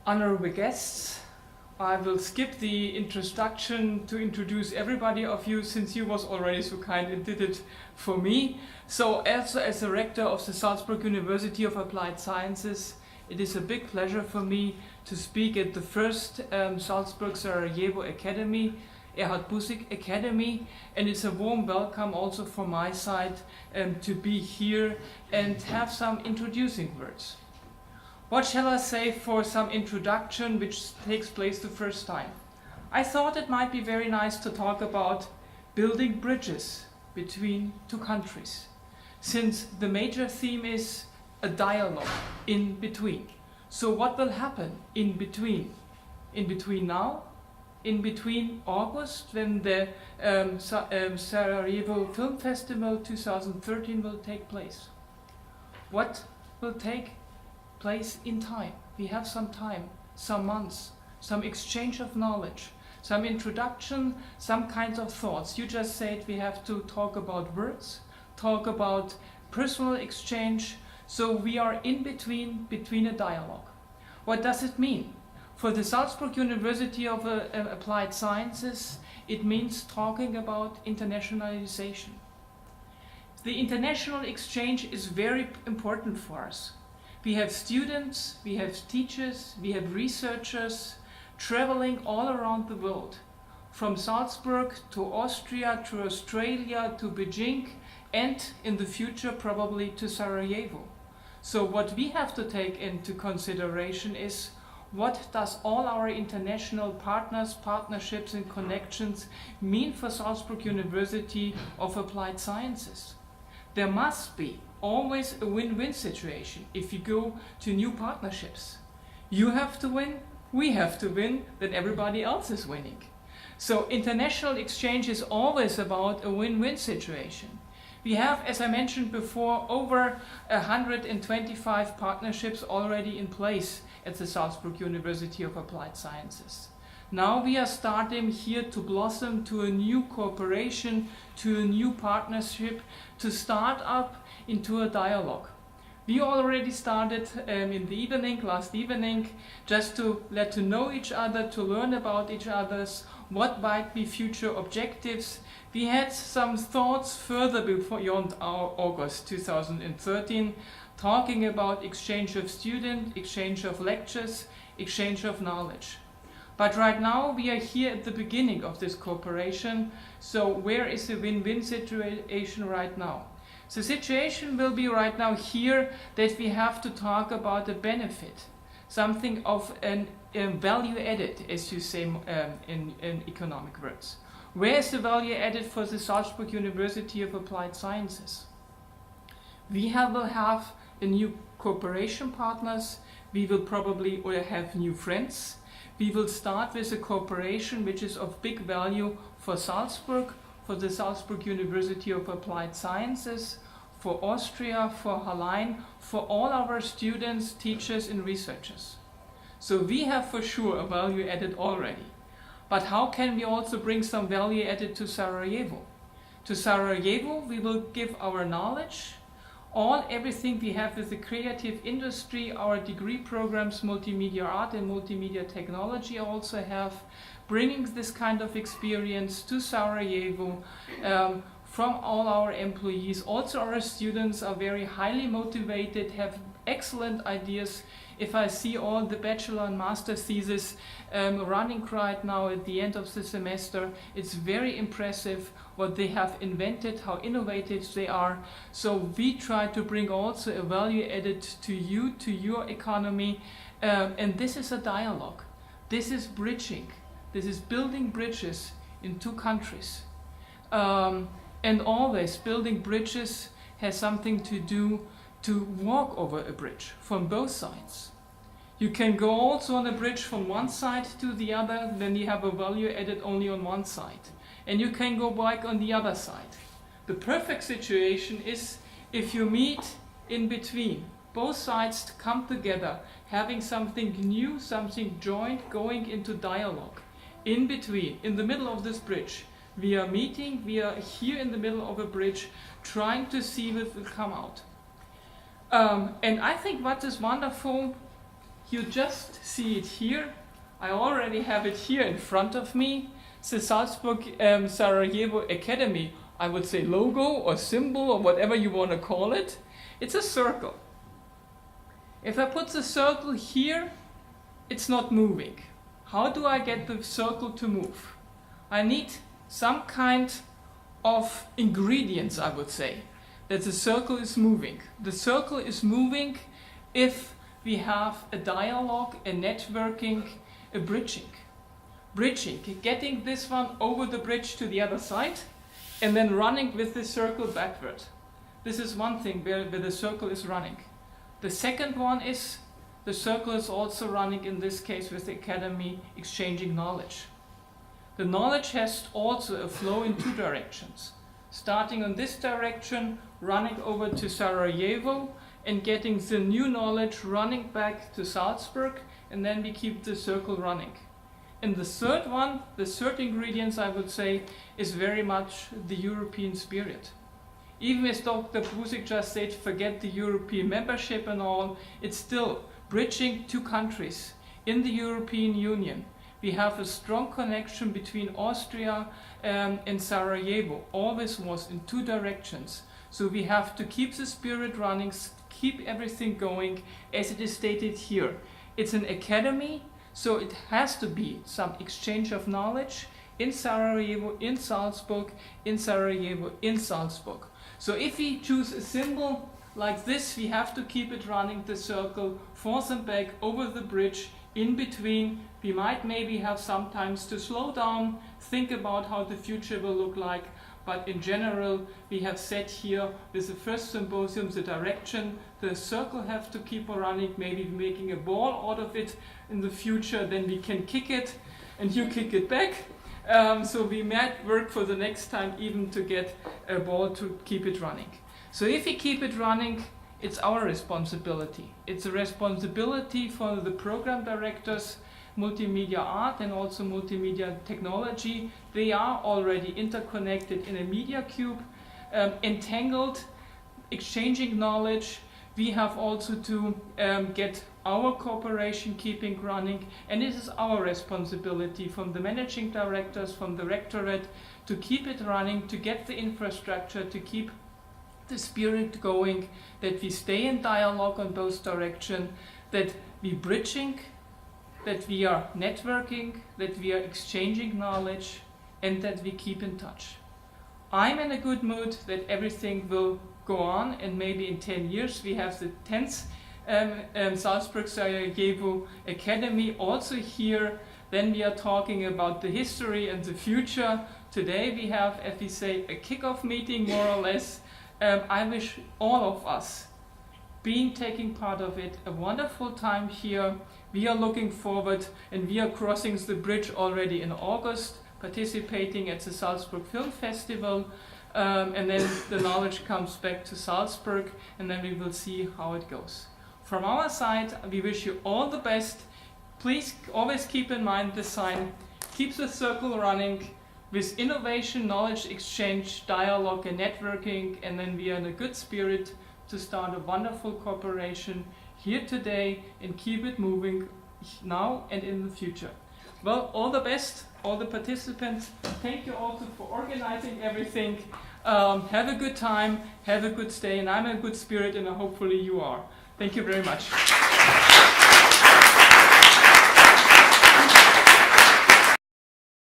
honorable guests. I will skip the introduction to introduce everybody of you, since you was already so kind and did it for me. So also as the rector of the Salzburg University of Applied Sciences, it is a big pleasure for me to speak at the first Salzburg Sarajevo Academy, Erhard Busek Academy, and it's a warm welcome also from my side to be here and have some introducing words. What shall I say for some introduction which takes place the first time? I thought it might be very nice to talk about building bridges between two countries, since the major theme is a dialogue in between. So what will happen in between? In between now, in between August, when the Sarajevo Film Festival 2013 will take place. What will take place in time? We have some time, some months, some exchange of knowledge, some introduction, some kinds of thoughts. You just said we have to talk about words, talk about personal exchange, so we are in between a dialogue. What does it mean? For the Salzburg University of Applied Sciences, it means talking about internationalization. The international exchange is very important for us. We have students, we have teachers, we have researchers traveling all around the world, from Salzburg to Austria, to Australia, to Beijing, and in the future probably to Sarajevo. So what we have to take into consideration is, what does all our international partners, partnerships and connections mean for Salzburg University of Applied Sciences? There must be always a win-win situation if you go to new partnerships. You have to win, we have to win, then everybody else is winning. So international exchange is always about a win-win situation. We have, as I mentioned before, over 125 partnerships already in place at the Salzburg University of Applied Sciences. Now we are starting here to blossom to a new cooperation, to a new partnership, to start up into a dialogue. We already started in the evening, last evening, just to let to know each other, to learn about each other's, what might be future objectives. We had some thoughts further beyond our August 2013, talking about exchange of students, exchange of lectures, exchange of knowledge. But right now we are here at the beginning of this cooperation, so where is the win-win situation right now? The situation will be right now here that we have to talk about a benefit, something of a value added, as you say in economic words. Where is the value added for the Salzburg University of Applied Sciences? We will have a new cooperation partners, we will probably have new friends. We will start with a cooperation which is of big value for Salzburg, for the Salzburg University of Applied Sciences, for Austria, for Hallein, for all our students, teachers and researchers. So we have for sure a value added already. But how can we also bring some value added to Sarajevo? To Sarajevo we will give our knowledge, everything we have with the creative industry, our degree programs, multimedia art and multimedia technology also have, bringing this kind of experience to Sarajevo from all our employees. Also our students are very highly motivated, have excellent ideas. If I see all the bachelor and master thesis running right now at the end of the semester, it's very impressive what they have invented, how innovative they are. So we try to bring also a value added to you, to your economy, and this is a dialogue. This is bridging. This is building bridges in two countries. And always building bridges has something to do to walk over a bridge from both sides. You can go also on a bridge from one side to the other, then you have a value added only on one side. And you can go back on the other side. The perfect situation is if you meet in between. Both sides come together, having something new, something joint, going into dialogue. In between, in the middle of this bridge, we are meeting, we are here in the middle of a bridge, trying to see what will come out. And I think what is wonderful You just see it here. I already have it here in front of me. The Salzburg Sarajevo Academy, I would say logo or symbol or whatever you want to call it. It's a circle. If I put the circle here, it's not moving. How do I get the circle to move? I need some kind of ingredients, I would say, that the circle is moving. The circle is moving if we have a dialogue, a networking, a bridging. Bridging, getting this one over the bridge to the other side and then running with the circle backward. This is one thing where the circle is running. The second one is the circle is also running, in this case with the academy, exchanging knowledge. The knowledge has also a flow in two directions. Starting on this direction, running over to Sarajevo and getting the new knowledge running back to Salzburg, and then we keep the circle running. And the third one, the third ingredient I would say, is very much the European spirit. Even as Dr. Busek just said, forget the European membership and all, it's still bridging two countries in the European Union. We have a strong connection between Austria and Sarajevo. Always was in two directions. So we have to keep the spirit running, keep everything going as it is stated here. It's an academy, so it has to be some exchange of knowledge in Sarajevo, in Salzburg, in Sarajevo, in Salzburg. So if we choose a symbol like this, we have to keep it running, the circle, forth and back, over the bridge, in between. We might maybe have sometimes to slow down, think about how the future will look like, but in general, we have set here with the first symposium the direction. The circle have to keep on running, maybe making a ball out of it in the future, then we can kick it and you kick it back. So we might work for the next time even to get a ball to keep it running. So if we keep it running, it's our responsibility. It's a responsibility for the program directors, multimedia art and also multimedia technology. They are already interconnected in a media cube, entangled, exchanging knowledge. We have also to get our cooperation keeping running, and it is our responsibility from the managing directors, from the rectorate, to keep it running, to get the infrastructure, to keep the spirit going, that we stay in dialogue on both directions, that we bridging, that we are networking, that we are exchanging knowledge, and that we keep in touch. I'm in a good mood that everything will go on, and maybe in 10 years we have the 10th Salzburg Sarajevo Academy also here. Then we are talking about the history and the future. Today we have, as we say, a kickoff meeting more or less. I wish all of us taking part of it a wonderful time here. We are looking forward, and we are crossing the bridge already in August, participating at the Salzburg Film Festival, and then the knowledge comes back to Salzburg, and then we will see how it goes. From our side, we wish you all the best. Please always keep in mind the sign, keep the circle running with innovation, knowledge exchange, dialogue and networking, and then we are in a good spirit to start a wonderful cooperation here today and keep it moving now and in the future. Well, all the best, all the participants. Thank you also for organizing everything. Have a good time, have a good stay, and I'm in a good spirit, and hopefully you are. Thank you very much.